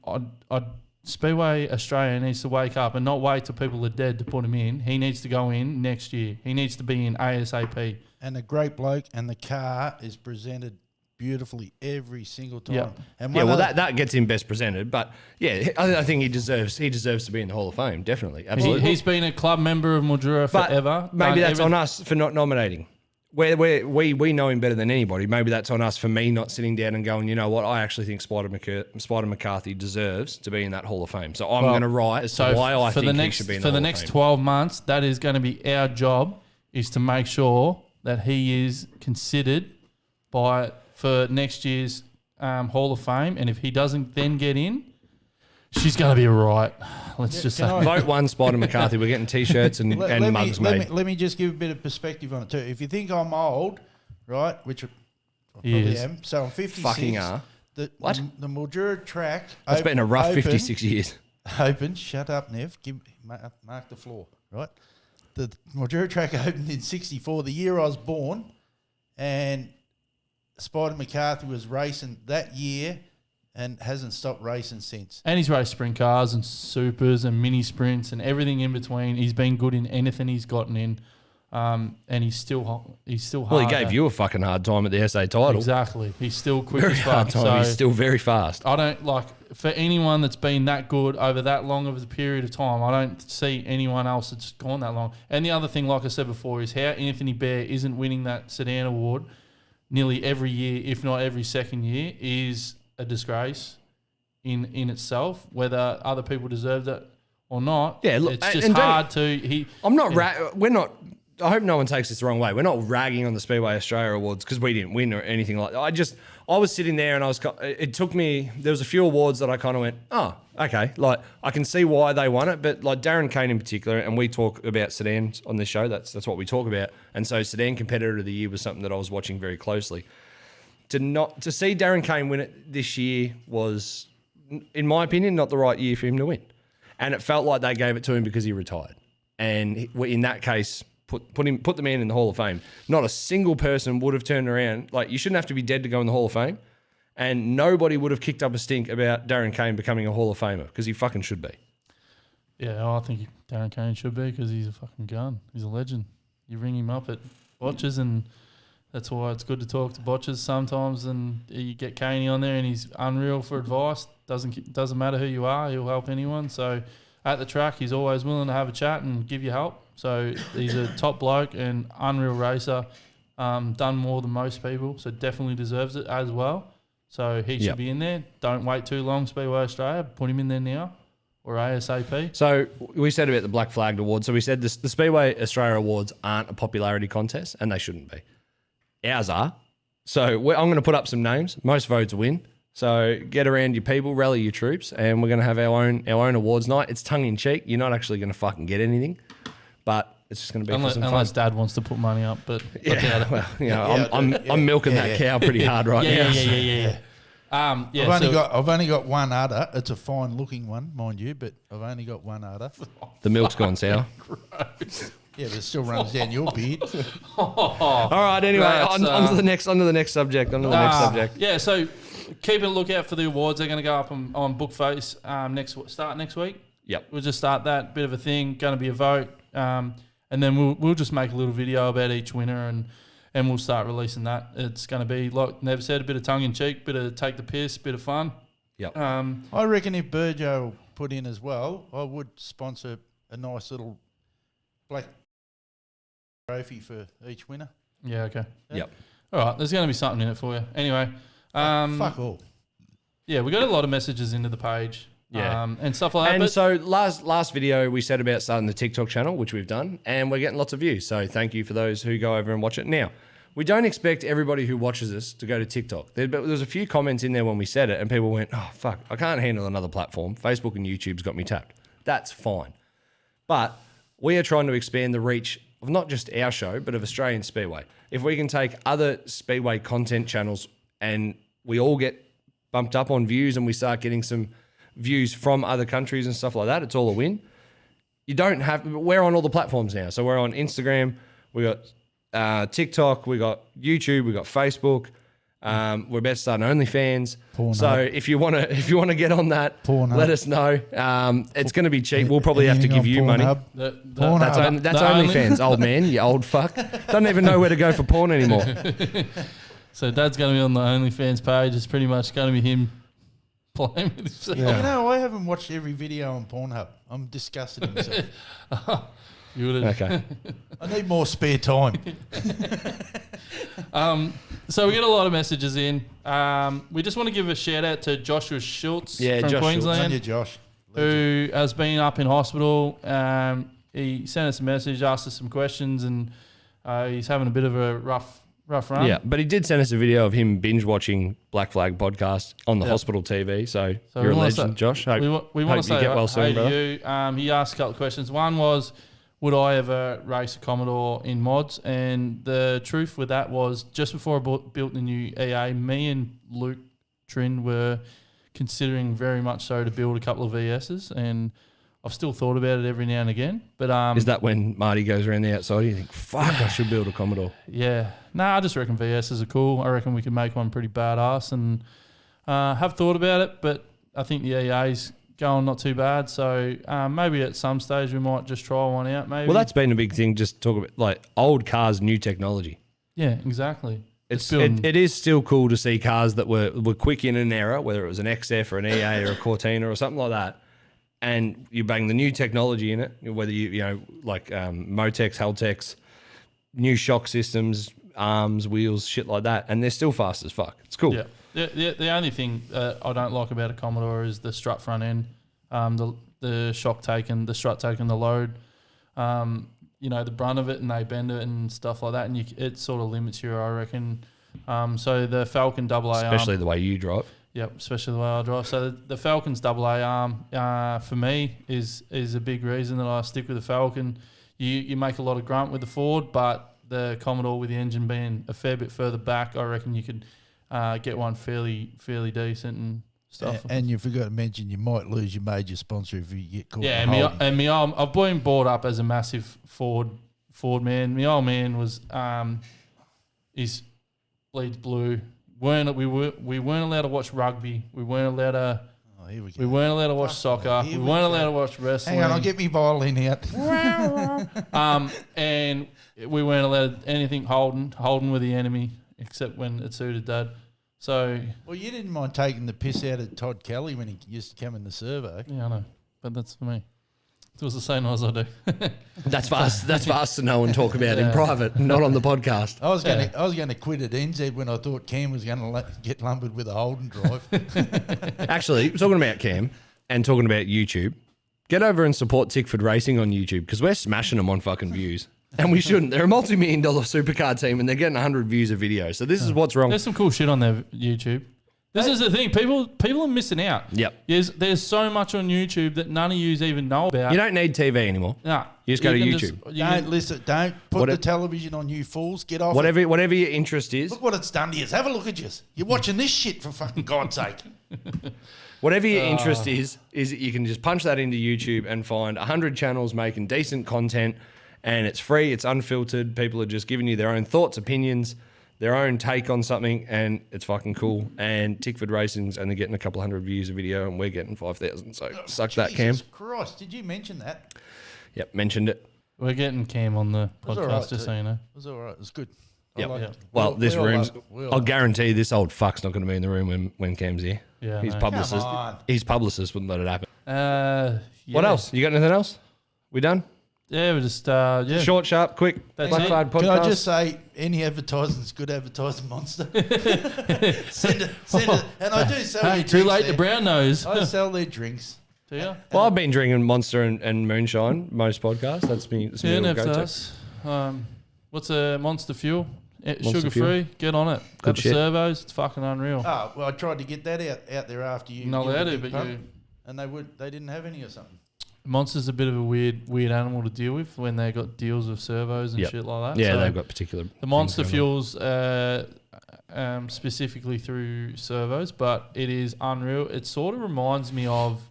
C: Speedway Australia needs to wake up and not wait till people are dead to put him in. He needs to go in next year. He needs to be in ASAP.
B: And a great bloke, and the car is presented beautifully every single time.
C: Yeah.
B: And
A: that gets him best presented, but I think he deserves to be in the Hall of Fame, definitely, absolutely.
C: He's been a club member of Mildura forever.
A: Maybe that's on us for not nominating. We know him better than anybody. Maybe that's on us for me not sitting down and going, you know what, I actually think Spider McCarthy deserves to be in that Hall of Fame. So I'm going to write as to why I think he should be in the Hall of Fame. For the next 12 months, that is going to be our job, is to make sure that he is considered for next year's Hall of Fame. And if he doesn't then get in, she's going to be right. Let's just say. Vote 1, Spider McCarthy. We're getting T-shirts and mugs made.
B: Let me just give a bit of perspective on it too. If you think I'm old, right, which I probably am, so I'm 56.
A: Fucking are.
B: The Mildura track.
A: It's been a rough 56 years.
B: Open. Shut up, Nev. Mark the floor, right? The Mildura track opened in 64, the year I was born, and Spider McCarthy was racing that year and hasn't stopped racing since.
C: And he's raced sprint cars and supers and mini sprints and everything in between. He's been good in anything he's gotten in, and he's still hard.
A: Well, he gave you a fucking hard time at the SA title.
C: Exactly. He's still quick
A: very
C: as fuck.
A: Hard time.
C: So
A: he's still very fast.
C: I don't for anyone that's been that good over that long of a period of time. I don't see anyone else that's gone that long. And the other thing, like I said before, is how Anthony Bear isn't winning that sedan award nearly every year, if not every second year, is a disgrace in itself. Whether other people deserve that or not,
A: look,
C: it's just hard to.
A: I'm not. We're not. I hope no one takes this the wrong way. We're not ragging on the Speedway Australia Awards because we didn't win or anything like that. I was sitting there and it took me. There was a few awards that I kind of went, oh, okay. Like I can see why they won it, but like Darren Kane in particular, and we talk about sedans on this show. That's what we talk about. And so Sedan Competitor of the Year was something that I was watching very closely. To see Darren Kane win it this year was, in my opinion, not the right year for him to win. And it felt like they gave it to him because he retired. And in that case, put the man in the Hall of Fame. Not a single person would have turned around. Like, you shouldn't have to be dead to go in the Hall of Fame. And nobody would have kicked up a stink about Darren Kane becoming a Hall of Famer because he fucking should be.
C: Yeah, I think Darren Kane should be because he's a fucking gun. He's a legend. You ring him up at botches, and that's why it's good to talk to botches sometimes. And you get Caney on there, and he's unreal for advice. Doesn't matter who you are, he'll help anyone. So at the track, he's always willing to have a chat and give you help. So he's a top bloke and unreal racer. Done more than most people, so definitely deserves it as well. So he should be in there. Don't wait too long, Speedway Australia. Put him in there now or ASAP. So
A: we said about the Black Flag Awards. So we said the Speedway Australia Awards aren't a popularity contest, and they shouldn't be. Ours are. So I'm going to put up some names. Most votes win. So get around your people, rally your troops, and we're going to have our own awards night. It's tongue in cheek. You're not actually going to fucking get anything, but it's just going to be for some fun.
C: Unless Dad wants to put money up, but
A: I'm milking that cow pretty hard right now.
C: Yeah.
B: I've only got one udder. It's a fine looking one, mind you, but I've only got one udder.
A: The milk's gone sour.
C: Gross.
B: Yeah, but it still runs down your beard.
A: All right. Anyway, on to the next subject.
C: Yeah. So keep a lookout for the awards. They're going to go up on Bookface next week.
A: Yep.
C: We'll just start that bit of a thing. Going to be a vote. And then we'll just make a little video about each winner and we'll start releasing that. It's going to be, like Nev said, a bit of tongue-in-cheek, bit of take the piss, bit of fun.
A: Yep.
B: I reckon if Burjo put in as well, I would sponsor a nice little black trophy for each winner.
C: Yeah, okay.
A: Yep.
C: All right, there's going to be something in it for you. Anyway.
B: Fuck all.
C: Yeah, we got a lot of messages into the page.
A: Yeah.
C: And stuff like that.
A: And so last video we said about starting the TikTok channel, which we've done, and we're getting lots of views. So thank you for those who go over and watch it. Now, we don't expect everybody who watches us to go to TikTok. There's a few comments in there when we said it, and people went, oh, fuck, I can't handle another platform. Facebook and YouTube's got me tapped. That's fine. But we are trying to expand the reach of not just our show, but of Australian Speedway. If we can take other Speedway content channels and we all get bumped up on views and we start getting some views from other countries and stuff like that, it's all a win. We're on all the platforms now. So we're on Instagram, we got TikTok, we got YouTube, we got Facebook. We're about to start an OnlyFans. So if you want to get on that, let us know. It's going to be cheap. We'll probably have to give you money. That's OnlyFans, old man, you old fuck. Don't even know where to go for porn anymore.
C: So Dad's going to be on the OnlyFans page. It's pretty much going to be him playing with himself.
B: Yeah. You know, I haven't watched every video on Pornhub. I'm disgusted in myself.
C: You would have.
A: Okay.
B: I need more spare time.
C: So we get a lot of messages in. We just want to give a shout out to Joshua Schultz from
A: Josh
C: Queensland,
B: Schultz. Josh.
C: who has been up in hospital. He sent us a message, asked us some questions, and he's having a bit of a rough run.
A: Yeah, but he did send us a video of him binge watching Black Flag podcast on the hospital TV. So you're a legend, Josh.
C: We want to say
A: you get well soon, brother.
C: to you. He asked a couple of questions. One was, would I ever race a Commodore in mods? And the truth with that was, just before I built the new EA, me and Luke Trin were considering very much so to build a couple of VSs, and I've still thought about it every now and again. But
A: is that when Marty goes around the outside, you think, fuck, I should build a Commodore?
C: Yeah. I just reckon VSs are cool. I reckon we can make one pretty badass, and have thought about it, but I think the EA's going not too bad. So maybe at some stage we might just try one out. Maybe.
A: Well, that's been a big thing. Just talk about like old cars, new technology.
C: Yeah, exactly.
A: It is still cool to see cars that were quick in an era, whether it was an XF or an EA or a Cortina or something like that, and you bang the new technology in it, whether you know like Motex, Haltex, new shock systems, arms, wheels, shit like that, and they're still fast as fuck. It's cool.
C: Yeah. The only thing I don't like about a Commodore is the strut front end, the strut taking the load, the brunt of it, and they bend it and stuff like that, and it sort of limits you, I reckon. So the Falcon AA arm,
A: especially the way you drive.
C: Yep, especially the way I drive. So the Falcon's AA arm for me is a big reason that I stick with the Falcon. You make a lot of grunt with the Ford, but the Commodore with the engine being a fair bit further back, I reckon you could get one fairly decent and stuff.
B: And you forgot to mention you might lose your major sponsor if you get caught.
C: Yeah, I've been brought up as a massive Ford man. My old man was he's bleeds blue. We weren't allowed to watch rugby. We weren't allowed to
B: Oh, here we go.
C: We weren't allowed to watch soccer. We weren't allowed to watch wrestling.
B: Hang on, I'll get me violin out.
C: And we weren't allowed anything Holden with the enemy, except when it suited Dad. So
B: Well, you didn't mind taking the piss out of Todd Kelly when he used to come in the survey.
C: yeah, I know, but that's for me. It was the same as I do.
A: That's for us. That's for us to know and talk about in private, not on the podcast.
B: I was going to quit at NZ when I thought Cam was going to get lumbered with a Holden drive.
A: Actually, talking about Cam and talking about YouTube, get over and support Tickford Racing on YouTube because we're smashing them on fucking views. And we shouldn't. They're a multi-million-dollar supercar team and they're getting 100 views a video. So this is what's wrong.
C: There's some cool shit on their YouTube. This is the thing. People are missing out.
A: Yep.
C: There's so much on YouTube that none of you even know about.
A: You don't need TV anymore.
C: Nah,
A: You just go to YouTube.
B: Don't listen. Don't put the television on, you fools. Get off
A: Whatever
B: it.
A: your interest is.
B: Look what it's done to you. Have a look at you. You're watching this shit for fucking God's sake.
A: Whatever your interest is that you can just punch that into YouTube and find 100 channels making decent content, and it's free, it's unfiltered. People are just giving you their own thoughts, opinions, their own take on something, and it's fucking cool. And Tickford Racing's only getting a couple hundred views a video, and we're getting 5,000. So suck that, Cam.
B: Jesus Christ, did you mention that?
A: Yep, mentioned it.
C: We're getting Cam on the
B: was all
C: podcast,
B: right
C: just
B: too.
C: so you know.
B: It was all right. It was good. I
A: Yep.
B: liked it.
A: Well, this
B: we all
A: room's.
B: love it. We all
A: I'll
B: love it.
A: guarantee this old fuck's not going to be in the room when Cam's here.
C: Yeah,
A: His
C: no.
A: publicist.
B: Come on.
A: His publicist wouldn't let it happen.
C: Yeah.
A: What else? You got anything else? We done?
C: Yeah, we're just yeah.
A: Short, sharp, quick.
C: That's
A: Black
C: it.
A: Cloud podcast.
B: Can I just say, any advertising's good advertising, Monster. send it. And I do sell
C: Hey,
B: their
C: too
B: drinks
C: late
B: there.
C: to brown nose.
B: I sell their drinks.
C: Do you?
A: Well, I've been drinking Monster and Moonshine most podcasts. That's me. That's
C: Yeah,
A: me
C: never
A: go-to.
C: does. What's a Monster Fuel?
A: Monster
C: Sugar free. Get on it.
A: Good
C: Got the
A: shit.
C: servos. It's fucking unreal.
B: Oh, well, I tried to get that out there after you.
C: Not
B: you
C: allowed
B: were
C: to,
B: big
C: but
B: pump,
C: you.
B: and they didn't have any or something.
C: Monster's a bit of a weird animal to deal with when they got deals with servos and
A: Yep.
C: shit like that.
A: Yeah,
C: So
A: they've got particular.
C: the Monster
A: things going
C: Fuels specifically through servos, but it is unreal. It sort of reminds me of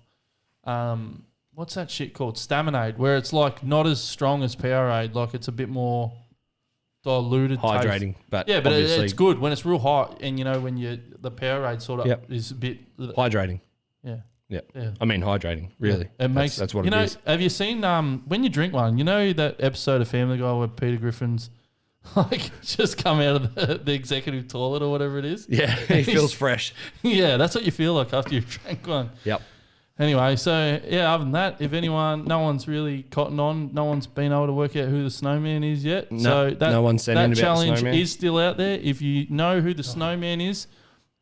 C: what's that shit called? Staminade, where it's like not as strong as Powerade, like it's a bit more diluted
A: on.
C: taste.
A: Hydrating, but
C: Yeah, but
A: obviously
C: it's good when it's real hot, and you know when the Powerade sort of
A: Yep.
C: is a bit.
A: hydrating.
C: Yeah,
A: Yeah.
C: yeah.
A: I mean hydrating. Really,
C: It makes
A: that's what
C: you
A: it
C: know.
A: is.
C: Have you seen when you drink one? You know that episode of Family Guy where Peter Griffin's like just come out of the executive toilet or whatever it is.
A: Yeah, he feels fresh.
C: Yeah, that's what you feel like after you drank one.
A: Yep.
C: Anyway, so yeah, other than that, if no one's really cotton on, no one's been able to work out who the snowman is yet.
A: No,
C: So that,
A: no one's sent in
C: that
A: about the
C: challenge
A: snowman.
C: is still out there. If you know who the snowman is,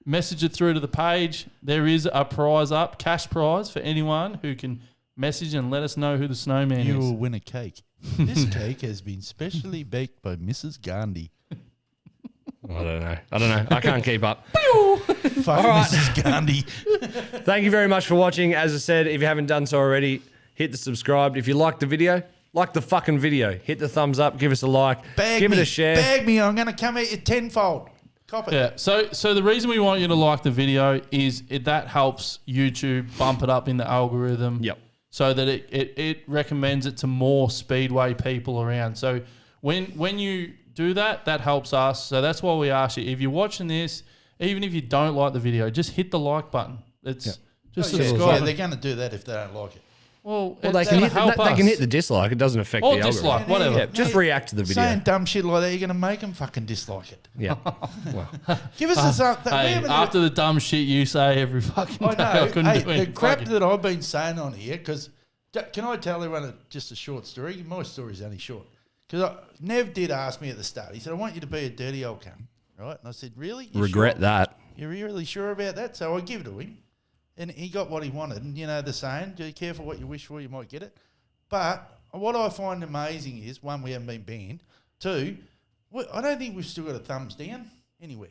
C: message it through to the page. There is a prize up, cash prize for anyone who can message and let us know who the snowman
B: You
C: is.
B: will win a cake. This cake has been specially baked by Mrs. Gandhi.
A: I don't know. I can't keep up.
B: Fuck Mrs. Gandhi.
A: Thank you very much for watching. As I said, if you haven't done so already, hit the subscribe. If you liked the video, like the fucking video. Hit the thumbs up. Give us a like. Give it a share.
B: Bag me. I'm going to come at you tenfold. Cop it.
C: Yeah. So the reason we want you to like the video is that helps YouTube bump it up in the algorithm.
A: Yep.
C: So that it recommends it to more Speedway people around. So when you do that, that helps us. So that's why we ask you, if you're watching this, even if you don't like the video, just hit the like button. It's just
B: Oh, yeah,
C: subscribe.
B: yeah, they're going to do that if they don't like it.
C: Well,
A: Well, they
C: it's
A: can,
C: gonna
A: hit,
C: help
A: they can
C: us.
A: hit the dislike. It doesn't affect
C: Or
A: the algorithm.
C: dislike, whatever.
A: Yeah, just react to the video.
B: Saying dumb shit like that, you're going to make them fucking dislike it.
A: Yeah. Well,
B: Give us a something.
C: Hey, after the dumb shit you say every fucking
B: I
C: day,
B: know.
C: I couldn't
B: Hey,
C: do it.
B: the crap
C: Fuck it.
B: that I've been saying on here, because can I tell everyone just a short story? My story's only short. Because Nev did ask me at the start. He said, I want you to be a dirty old cunt. Right? And I said, really? You
A: regret
B: sure?
A: that.
B: You're really sure about that? So I give it to him. And he got what he wanted. And you know the saying, be careful what you wish for, you might get it. But what I find amazing is, one, we haven't been banned. Two, I don't think we've still got a thumbs down anywhere.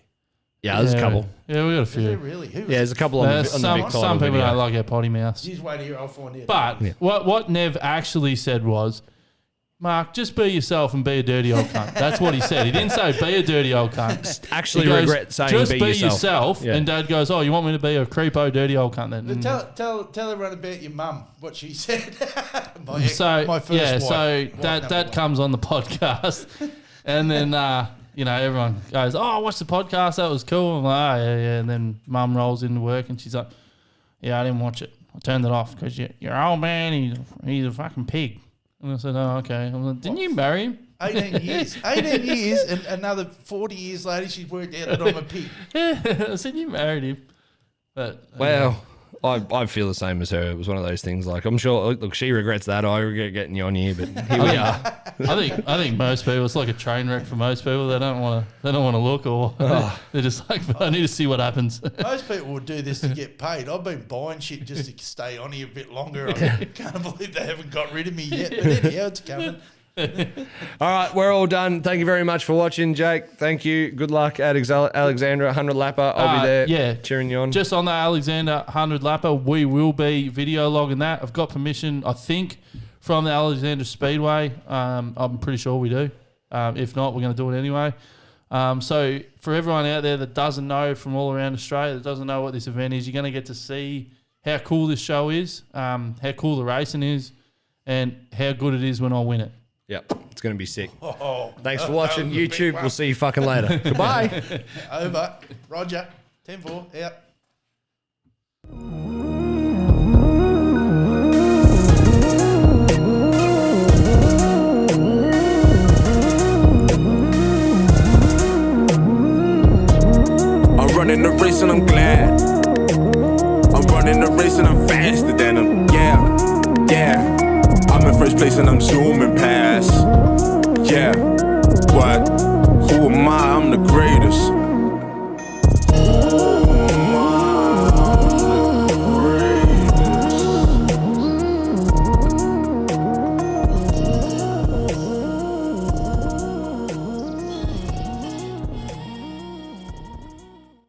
A: Yeah, there's a couple.
C: Yeah, we got a
B: Is there
C: few.
B: really? Who
A: Yeah, there's a couple on the big
C: Some
A: title
C: people
A: video.
C: don't like our potty mouths.
B: Just wait here, I'll find out.
C: But
A: Yeah.
C: what Nev actually said was, Mark, just be yourself and be a dirty old cunt. That's what he said. He didn't say be a dirty old cunt.
A: Actually
C: He goes,
A: regret saying
C: just
A: be yourself. Yeah.
C: And Dad goes, oh, you want me to be a creepo dirty old cunt then?
B: But tell everyone about your mum, what she said. my first
C: yeah,
B: wife.
C: so
B: Wife
C: that
B: number one.
C: comes on the podcast, and then everyone goes, "Oh, I watched the podcast. That was cool." I'm like, "Oh, yeah." And then Mum rolls into work and she's like, yeah, I didn't watch it. I turned it off because your old man, he's a fucking pig. And I said, oh, okay. I'm like, didn't you marry him?
B: 18 years. 18 years, and another 40 years later, she's worked out that I'm a pig.
C: Yeah, I said, you married him. But
A: Well, I feel the same as her. It was one of those things. Like, I'm sure. Look, she regrets that. I regret getting you on here, but here we are.
C: I think most people, it's like a train wreck for most people. They don't want to look, or they're just like, I need to see what happens.
B: Most people would do this to get paid. I've been buying shit just to stay on here a bit longer. I can't believe they haven't got rid of me yet. But anyhow, it's coming.
A: All right, we're all done. Thank you very much for watching, Jake. Thank you. Good luck at Alexandra 100 lapper. I'll be there.
C: Yeah,
A: cheering you on.
C: Just on the Alexandra 100 lapper, we will be video logging that. I've got permission, I think, from the Alexandra Speedway. I'm pretty sure we do. If not, we're going to do it anyway. So for everyone out there that doesn't know, from all around Australia, that doesn't know what this event is, you're going to get to see how cool this show is, how cool the racing is, and how good it is when I win it.
A: Yep, it's going to be sick. Thanks for watching YouTube. We'll see you fucking later. Goodbye.
B: Over. Roger. 10-4. Out.
E: I'm running the race and I'm glad. I'm running the race and I'm faster than them. Yeah. I'm in first place and I'm zooming past. Yeah, what? Who am I? I'm the greatest.